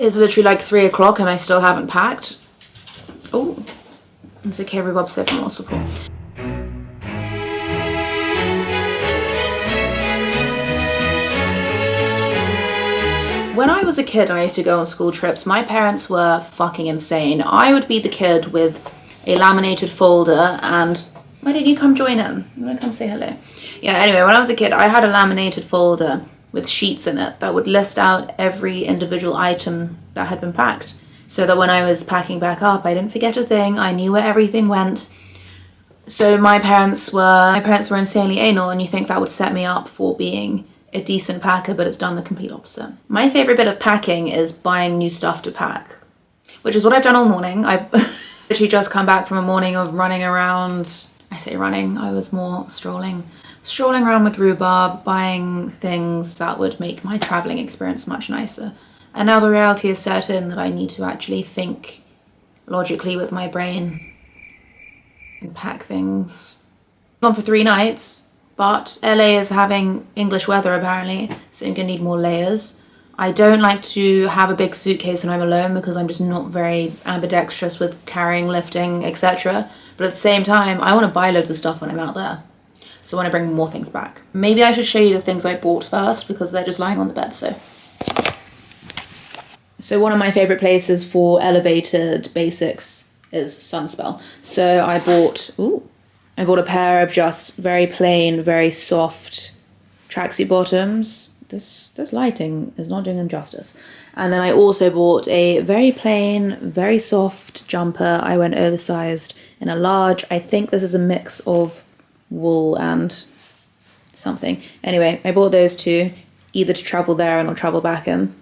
It's literally like 3 o'clock and I still haven't packed. Oh, it's okay, every Bob's safe and possible. When I was a kid and I used to go on school trips, my parents were fucking insane. I would be the kid with a laminated folder and... Why didn't you come join in? You want to come say hello? Yeah, anyway, when I was a kid, I had a laminated folder with sheets in it that would list out every individual item that had been packed. So that when I was packing back up, I didn't forget a thing. I knew where everything went. So my parents were insanely anal, and you think that would set me up for being a decent packer, but it's done the complete opposite. My favorite bit of packing is buying new stuff to pack, which is what I've done all morning. I've literally just come back from a morning of running around. I say running, I was more strolling around with rhubarb, buying things that would make my traveling experience much nicer. And now the reality is set in that I need to actually think logically with my brain and pack things. Gone for 3 nights, but LA is having English weather apparently, so I'm gonna need more layers. I don't like to have a big suitcase when I'm alone because I'm just not very ambidextrous with carrying, lifting, etc. But at the same time, I want to buy loads of stuff when I'm out there. So I want to bring more things back. Maybe I should show you the things I bought first because they're just lying on the bed, so. So one of my favorite places for elevated basics is Sunspell. So I bought a pair of just very plain, very soft tracksuit bottoms. This lighting is not doing them justice. And then I also bought a very plain, very soft jumper. I went oversized in a large. I think this is a mix of wool and something. Anyway, I bought those two, either to travel there and or travel back in.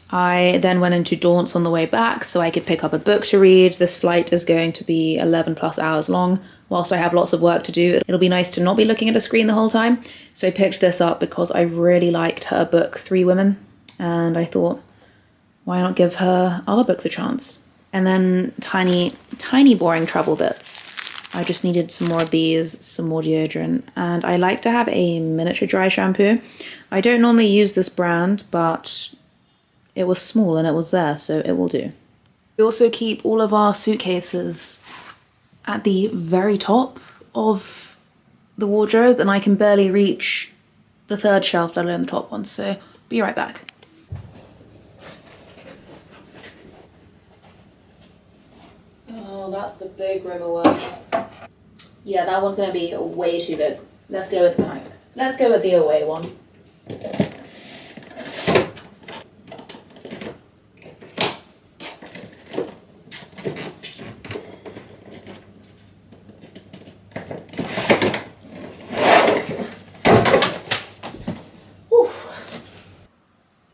I then went into Daunt's on the way back so I could pick up a book to read. This flight is going to be 11 plus hours long. Whilst I have lots of work to do, it'll be nice to not be looking at a screen the whole time. So I picked this up because I really liked her book, 3 Women. And I thought, why not give her other books a chance? And then tiny boring travel bits. I just needed some more of these, some more deodorant. And I like to have a miniature dry shampoo. I don't normally use this brand, but it was small and it was there, so it will do. We also keep all of our suitcases at the very top of the wardrobe, and I can barely reach the 3rd shelf, let alone the top one, so be right back. Oh, that's the big river one. Yeah, that one's gonna be way too big. Let's go with the away one.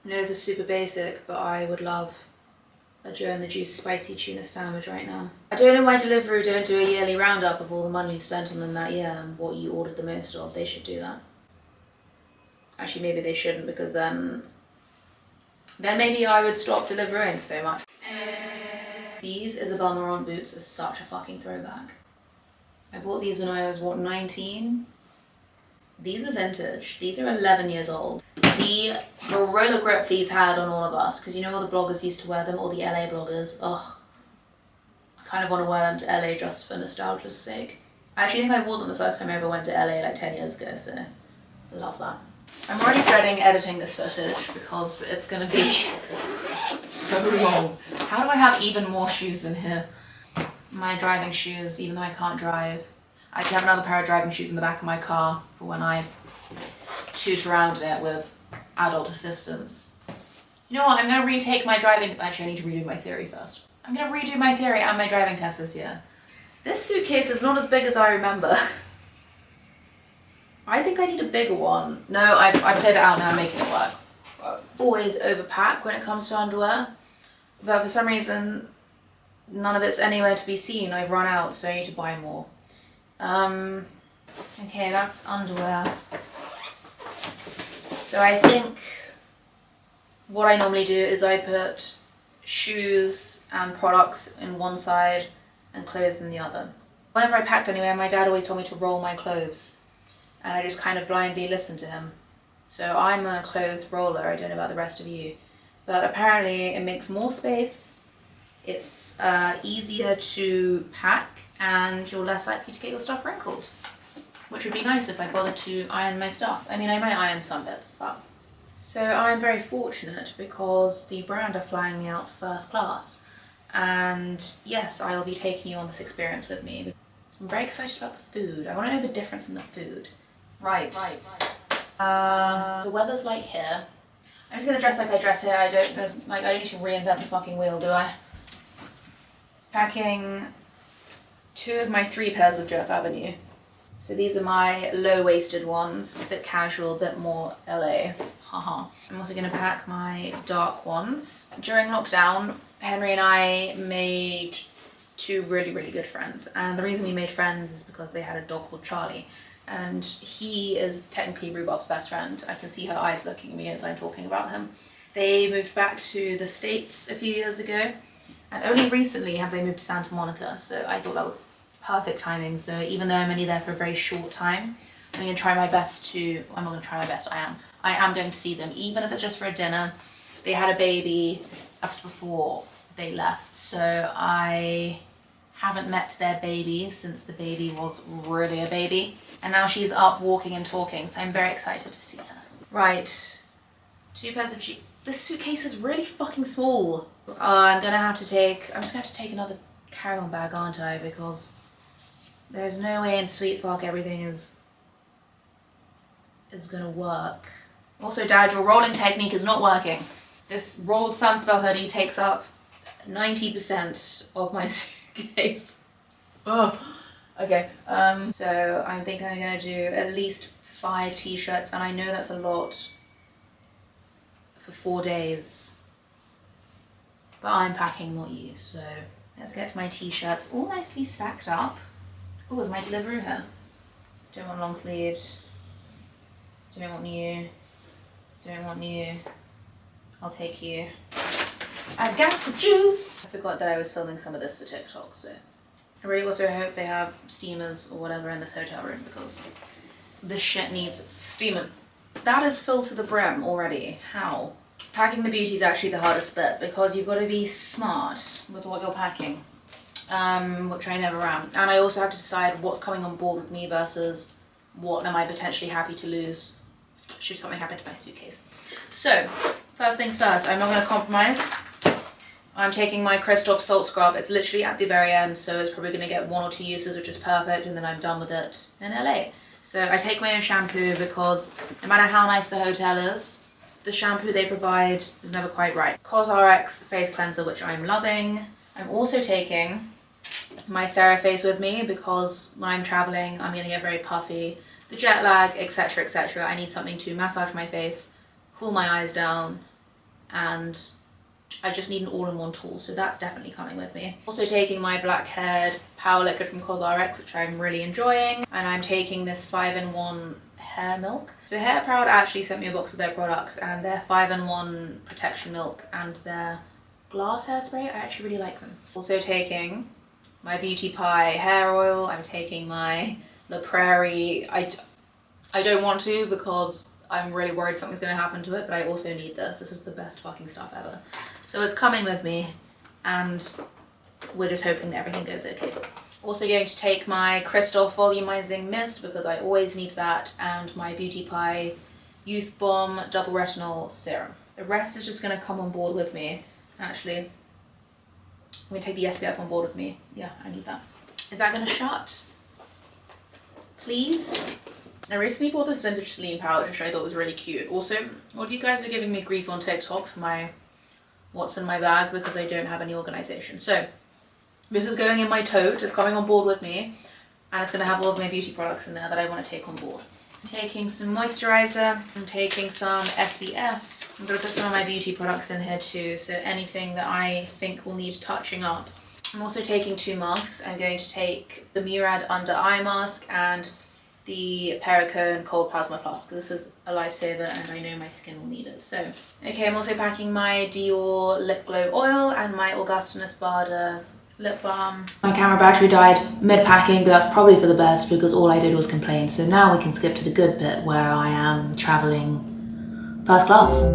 I know this is super basic, but I would love a Joe and the Juice spicy tuna sandwich right now. I don't know why Deliveroo don't do a yearly roundup of all the money you spent on them that year and what you ordered the most of. They should do that. Actually, maybe they shouldn't, because then maybe I would stop delivering so much. These Isabel Marant boots are such a fucking throwback. I bought these when I was, 19? These are vintage. These are 11 years old. The gorilla grip these had on all of us, because you know all the bloggers used to wear them, all the LA bloggers. Ugh. I kind of want to wear them to LA just for nostalgia's sake. I actually think I wore them the first time I ever went to LA like 10 years ago, so I love that. I'm already dreading editing this footage because it's going to be so long. How do I have even more shoes in here? My driving shoes, even though I can't drive. I actually have another pair of driving shoes in the back of my car for when I toot around in it with adult assistance. You know what, I'm going to retake my driving... Actually, I need to redo my theory first. I'm going to redo my theory and my driving test this year. This suitcase is not as big as I remember. I think I need a bigger one. No, I've played it out now, I'm making it work. Always overpack when it comes to underwear, but for some reason, none of it's anywhere to be seen. I've run out, so I need to buy more. Okay, that's underwear. So I think what I normally do is I put shoes and products in one side and clothes in the other. Whenever I packed anywhere, my dad always told me to roll my clothes, and I just kind of blindly listened to him. So I'm a clothes roller. I don't know about the rest of you, but apparently it makes more space, it's easier to pack, and you're less likely to get your stuff wrinkled, which would be nice if I bothered to iron my stuff. I mean, I might iron some bits, but... So I'm very fortunate because the brand are flying me out first class, and yes, I will be taking you on this experience with me. I'm very excited about the food. I want to know the difference in the food. Right. The weather's like here. I'm just gonna dress like I dress here. I don't need to reinvent the fucking wheel, do I? Packing 2 of my 3 pairs of Jeff Avenue. So these are my low-waisted ones, a bit casual, a bit more LA. Haha. I'm also gonna pack my dark ones. During lockdown, Henry and I made 2 really, really good friends. And the reason we made friends is because they had a dog called Charlie. And he is technically Rhubarb's best friend. I can see her eyes looking at me as I'm talking about him. They moved back to the States a few years ago. And only recently have they moved to Santa Monica. So I thought that was perfect timing. So even though I'm only there for a very short time, I'm going to try my best to... I'm not going to try my best, I am going to see them, even if it's just for a dinner. They had a baby just before they left. So I haven't met their baby since the baby was really a baby. And now she's up walking and talking, so I'm very excited to see her. Right, 2 pairs of jeans. This suitcase is really fucking small. I'm just gonna have to take another carry-on bag, aren't I? Because there's no way in Sweet Fuck everything is gonna work. Also, Dad, your rolling technique is not working. This rolled Sunspell hoodie takes up 90% of my suitcase. Oh. Okay, so I think I'm gonna do at least 5 t-shirts, and I know that's a lot for 4 days, but I'm packing, not you, so let's get to my t-shirts, all nicely stacked up. Oh, is my Deliveroo here? Don't want long sleeved, don't want you, don't want you, I'll take you. I got the juice! I forgot that I was filming some of this for TikTok, so I really also hope they have steamers or whatever in this hotel room because this shit needs steaming. That is filled to the brim already. How? Packing the beauty is actually the hardest bit because you've got to be smart with what you're packing, which I never am. And I also have to decide what's coming on board with me versus what am I potentially happy to lose should something happen to my suitcase. So, first things first, I'm not going to compromise. I'm taking my Christoph Salt Scrub. It's literally at the very end, so it's probably going to get 1 or 2 uses, which is perfect, and then I'm done with it in LA. So I take my own shampoo because no matter how nice the hotel is, the shampoo they provide is never quite right. CosRx face cleanser, which I'm loving. I'm also taking my TheraFace with me because when I'm traveling, I'm going to get very puffy. The jet lag, etc, etc. I need something to massage my face, cool my eyes down, and I just need an all-in-one tool, so that's definitely coming with me. Also taking my black-haired Power Liquid from CosRx, which I'm really enjoying, and I'm taking this 5-in-1 hair milk. So Hair Proud actually sent me a box of their products, and their 5-in-1 protection milk and their glass hairspray, I actually really like them. Also taking my Beauty Pie hair oil. I'm taking my La Prairie. I don't want to because I'm really worried something's going to happen to it, but I also need this. This is the best fucking stuff ever. So it's coming with me, and we're just hoping that everything goes okay. Also going to take my Christoph Volumizing Mist because I always need that, and my Beauty Pie Youth Bomb Double Retinol Serum. The rest is just going to come on board with me. Actually, I'm going to take the SPF on board with me. Yeah, I need that. Is that going to shut? Please? I recently bought this vintage Celine pouch, which I thought was really cute. Also, all of you guys are giving me grief on TikTok for my what's in my bag because I don't have any organization. So this is going in my tote, it's coming on board with me, and it's going to have all of my beauty products in there that I want to take on board. So taking some moisturizer, I'm taking some SPF. I'm going to put some of my beauty products in here too, so anything that I think will need touching up. I'm also taking 2 masks. I'm going to take the Murad Under Eye Mask and the Perricone Cold Plasma Plus because this is a lifesaver and I know my skin will need it. So, okay, I'm also packing my Dior Lip Glow Oil and my Augustin Espada lip balm. My camera battery died mid-packing, but that's probably for the best because all I did was complain. So now we can skip to the good bit where I am traveling first class.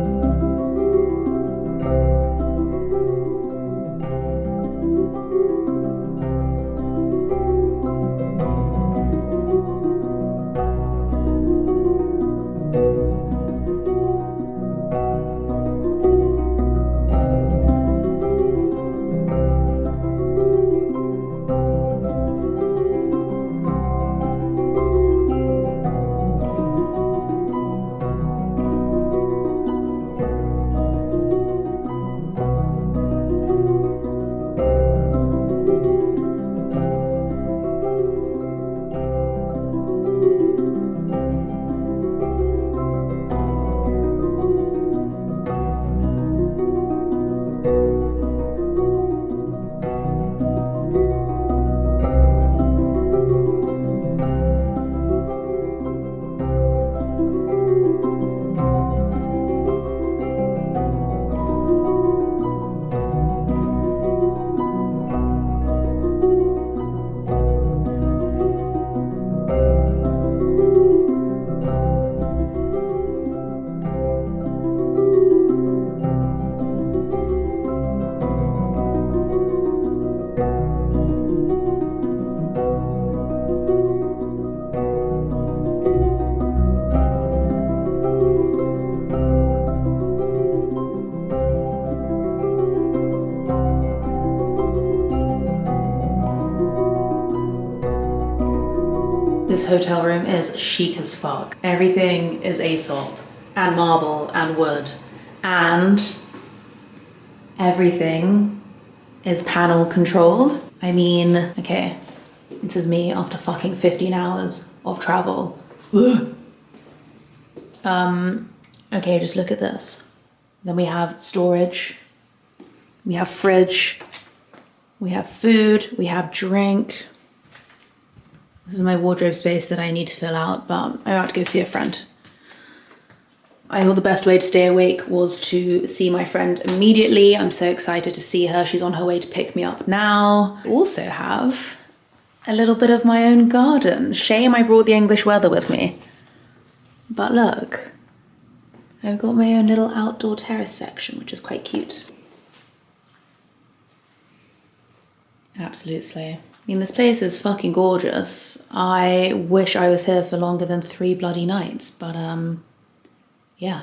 This hotel room is chic as fuck. Everything is Aesop and marble and wood, and everything is panel controlled. I mean, okay, this is me after fucking 15 hours of travel. Okay, just look at this. Then we have storage, we have fridge, we have food, we have drink. This is my wardrobe space that I need to fill out, but I'm about to go see a friend. I thought the best way to stay awake was to see my friend immediately. I'm so excited to see her. She's on her way to pick me up now. I also have a little bit of my own garden. Shame I brought the English weather with me. But look, I've got my own little outdoor terrace section, which is quite cute. Absolute slay. I mean, this place is fucking gorgeous. I wish I was here for longer than 3 bloody nights, but yeah.